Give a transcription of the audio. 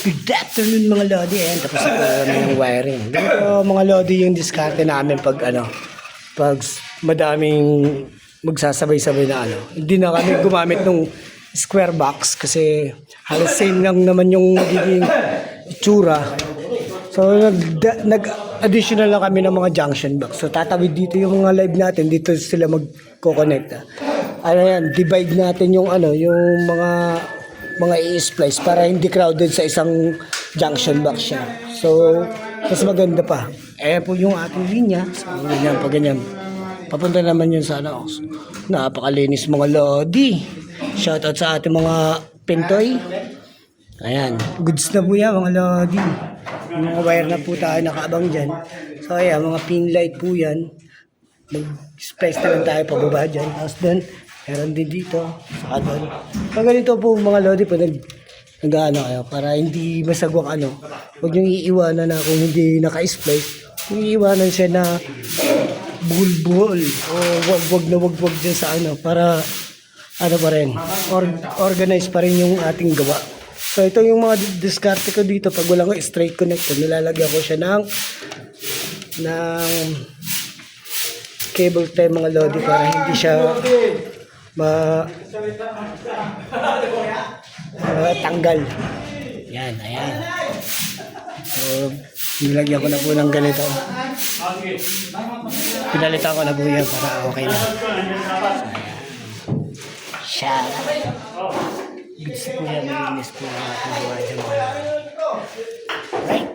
Good afternoon mga Lodi. Ayan, tapos na po namin yung wiring. Ganito mga Lodi yung diskarte namin pag pag madaming magsasabay-sabay na Hindi na kami gumamit ng square box kasi halos same lang naman yung magiging itsura. So nag-additional lang kami ng mga junction box. So tatawid dito yung mga live natin, dito sila magko-connect. Divide natin yung yung mga i-splice para hindi crowded sa isang junction box siya. So mas maganda pa. Po yung ating linya. So ganyan pa ganyan. Papunta naman yun sa napakalinis mga Lodi. Shoutout sa ating mga pintoy. Ayan, goods na po yan mga Lodi. Mga wire na po tayo nakaabang dyan. So ayan, mga pin light po yan. Mag-splice na lang tayo pababa dyan. Tapos doon, meron din dito. Saka doon. Pag ganito po mga Lodi po, kayo para hindi masagwak Huwag niyong iiwanan na kung hindi naka-splice. Kung iiwanan siya na buhol-buhol o wag din sa para pa rin organize pa rin yung ating gawa. So ito yung mga diskarte ko dito pag walang straight connector, nilalagyan ko siya ng cable tie mga Lodi para hindi siya tanggal. Yan, ayan. So nilagyan ko na po ng ganito. Pinalitan ko na po yan para okay na. Siya. Gusto po yan, malinis po ang ating gawa dyan. Right?